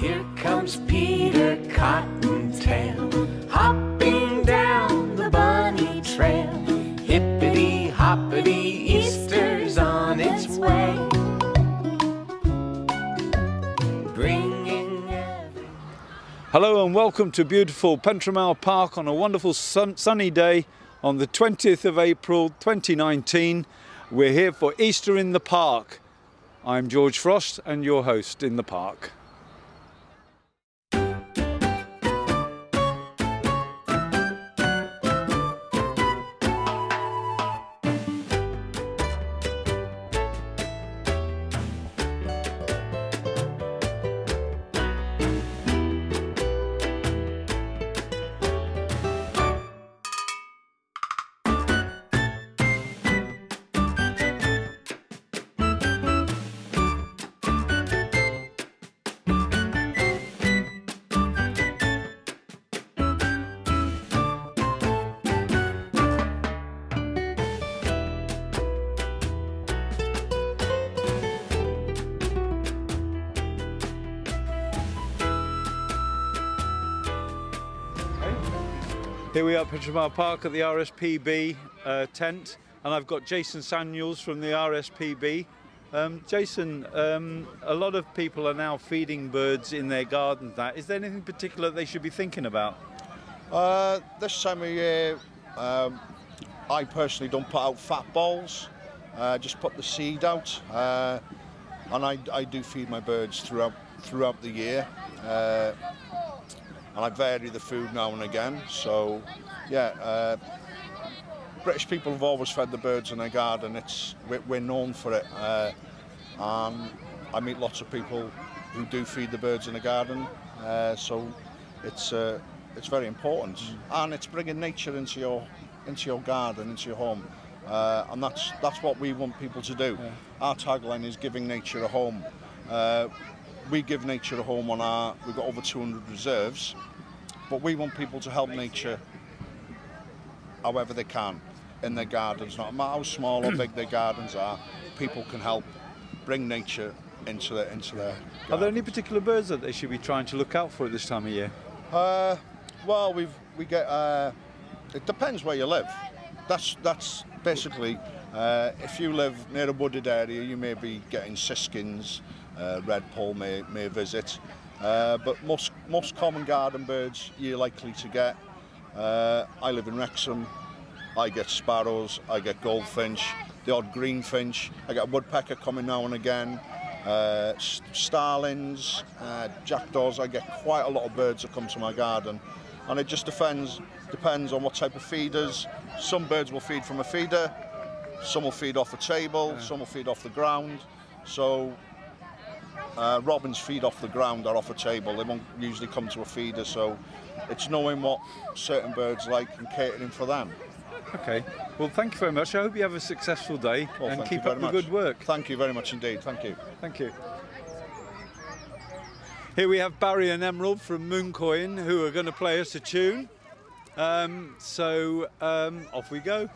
Here comes Peter Cottontail, hopping down the bunny trail. Hippity hoppity, Easter's on its way. Bringing Hello and welcome to beautiful Pentramal Park on a wonderful sunny day on the 20th of April 2019. We're here for Easter in the Park. I'm George Frost and your host in the park. Here we are at Pentramal Park at the RSPB tent, and I've got Jason Samuels from the RSPB. Jason, a lot of people are now feeding birds in their gardens. Is there anything particular they should be thinking about? This time of year, I personally don't put out fat balls, just put the seed out, and I do feed my birds throughout the year. And I vary the food now and again, so yeah, British people have always fed the birds in their garden. We're known for it, and I meet lots of people who do feed the birds in the garden, so it's very important, and it's bringing nature into your garden, into your home, and that's what we want people to do. Yeah. Our tagline is giving nature a home. We give nature a home we've got over 200 reserves, but we want people to help nature however they can in their gardens. No matter how small or big their gardens are, people can help bring nature into their gardens. Are there any particular birds that they should be trying to look out for at this time of year? Well, we get. It depends where you live. That's basically. If you live near a wooded area, you may be getting siskins. Redpoll may visit, but most common garden birds you're likely to get. I live in Wrexham. I get sparrows, I get goldfinch, the odd greenfinch. I get woodpecker coming now and again. Starlings, jackdaws. I get quite a lot of birds that come to my garden, and it just depends on what type of feeders. Some birds will feed from a feeder, some will feed off a table, some will feed off the ground. So. Robins feed off the ground or off a table. They won't usually come to a feeder, so it's knowing what certain birds like and catering for them. Okay, well thank you very much. I hope you have a successful day and keep up the good work. Thank you very much indeed, thank you. Thank you. Here we have Barry and Emerald from Mooncoin who are going to play us a tune. Off we go.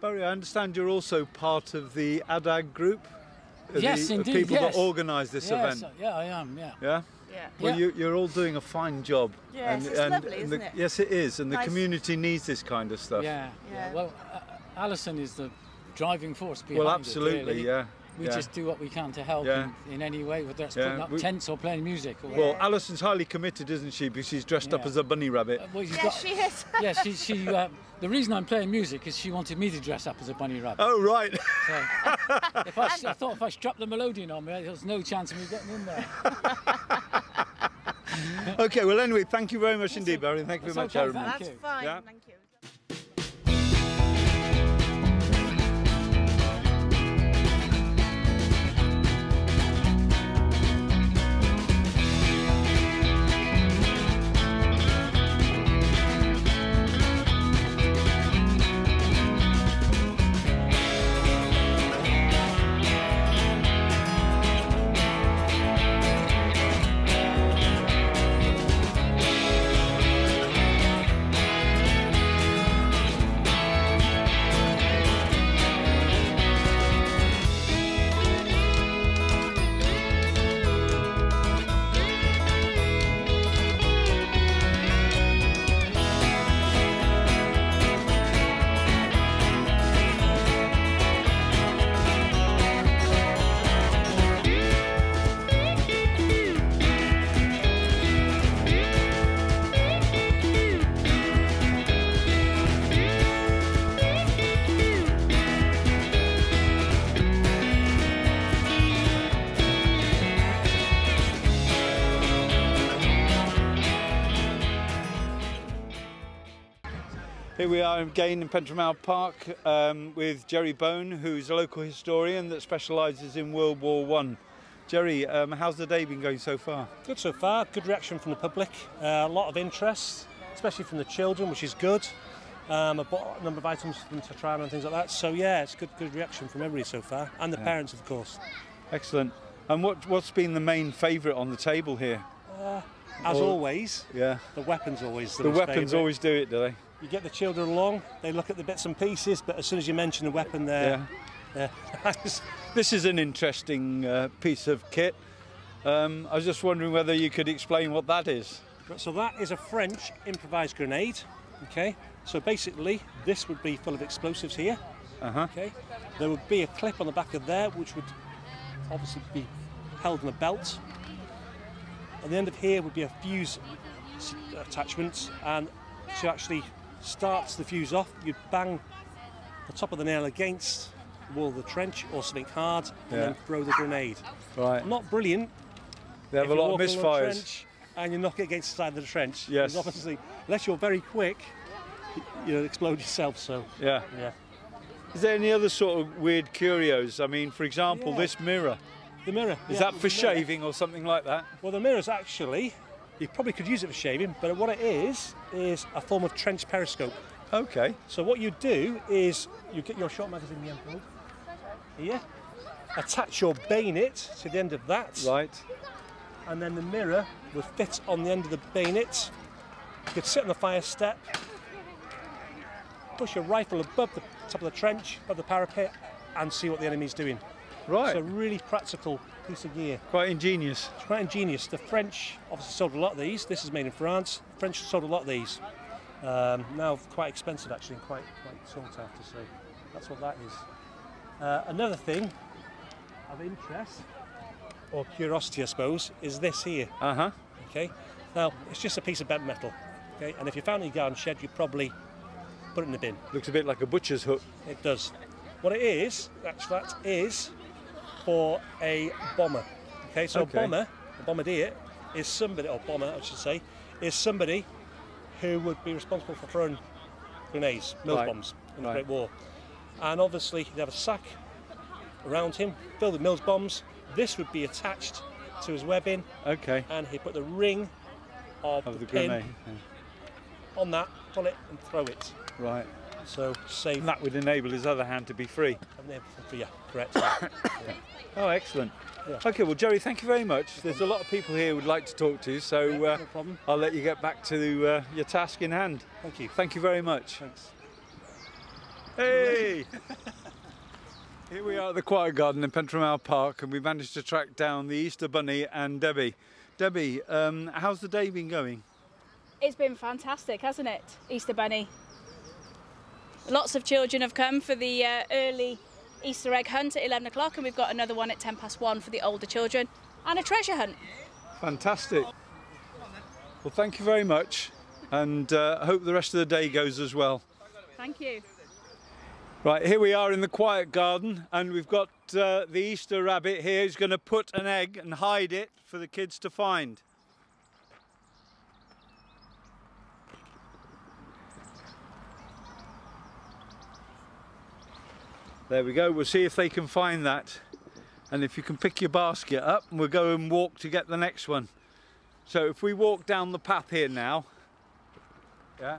Barry, I understand you're also part of the ADAG group? Yes, indeed, people yes. that organise this event. Yeah, I am, yeah. Yeah? Yeah. Well, you're all doing a fine job. Yes, it's lovely, isn't it? Yes, it is, and the Nice. community needs this kind of stuff. Yeah. Yeah. Well, Alison is the driving force behind Well, it, absolutely, really. yeah. We just do what we can to help Yeah. in any way, whether that's Yeah, putting up we- tents or playing music. Or, Well, Alison's highly committed, isn't she? Because she's dressed up Yeah. as a bunny rabbit. Well, you've Yeah, got- she is. yeah, she the reason I'm playing music is she wanted me to dress up as a bunny rabbit. Oh, right. So, I thought if I strapped the melodeon on me, there was no chance of me getting in there. Okay, well, anyway, thank you very much indeed, Barry. Thank you very much, That's okay, Aaron. thank That's you. fine. Yeah. Thank you. Here we are again in Pentramal Park with Jerry Bone, who's a local historian that specialises in World War I. Jerry, how's the day been going so far? Good so far, good reaction from the public, a lot of interest, especially from the children, which is good. I bought a number of items from Tetrana and things like that, so yeah, it's good reaction from everybody so far, and the parents of course. Excellent. And what's been the main favourite on the table here? As always, Yeah. the weapon's always The most weapons favourite. always do it, do they? You get the children along, they look at the bits and pieces, but as soon as you mention the weapon there, This is an interesting piece of kit. I was just wondering whether you could explain what that is. So that is a French improvised grenade, okay? So basically, this would be full of explosives here, okay? There would be a clip on the back of there, which would obviously be held in a belt. On the end of here would be a fuse attachment, and to actually start the fuse off, you'd bang the top of the nail against the wall of the trench or something hard, and then throw the grenade. Right. Not brilliant. They have if a you're lot of walking along the misfires. trench and you knock it against the side of the trench. Yes. Because obviously, unless you're very quick, you'll explode yourself. So Yeah. yeah. Is there any other sort of weird curios? I mean, for example, Yeah. this mirror. The mirror. Is yeah, that for the mirror. shaving or something like that? Well, the mirror's actually, you probably could use it for shaving, but what it is a form of trench periscope. Okay. So what you do is you get your shot magazine, the envelope, here, attach your bayonet to the end of that, Right. and then the mirror will fit on the end of the bayonet. You could sit on the fire step, push your rifle above the top of the trench, above the parapet, and see what the enemy's doing. Right. It's a really practical piece of gear. Quite ingenious. It's quite ingenious. The French obviously sold a lot of these. This is made in France. The French sold a lot of these. Now quite expensive actually, and quite sought after. So that's what that is. Another thing of interest or curiosity, I suppose, is this here. Uh-huh. Okay. Now it's just a piece of bent metal. Okay. And if you found it in your garden shed, you'd probably put it in the bin. Looks a bit like a butcher's hook. It does. What it is, actually, that is for a bomber. Okay, so Okay. a bombardier, is somebody, or bomber, I should say, is somebody who would be responsible for throwing grenades, Mills Right. bombs in the Right. Great War. And obviously, he'd have a sack around him filled with Mills bombs. This would be attached to his webbing, Okay. and he'd put the ring of, Of the pin grenade. on that, pull it, and throw it. Right. So save And that would enable his other hand to be free. yeah, correct. Oh, excellent. Yeah. Okay, well, Jerry, thank you very much. There's a lot of people here who'd like to talk to you, so no problem. I'll let you get back to your task in hand. Thank you. Thank you very much. Thanks. Hey! Here we are at the Quiet Garden in Pentramal Park, and we managed to track down the Easter Bunny and Debbie. Debbie, how's the day been going? It's been fantastic, hasn't it, Easter Bunny? Lots of children have come for the early Easter egg hunt at 11 o'clock, and we've got another one at 1:10 for the older children, and a treasure hunt. Fantastic. Well, thank you very much, and I hope the rest of the day goes as well. Thank you. Right, here we are in the quiet garden, and we've got the Easter rabbit here who's going to put an egg and hide it for the kids to find. There we go, we'll see if they can find that. And if you can pick your basket up, and we'll go and walk to get the next one. So if we walk down the path here now, yeah.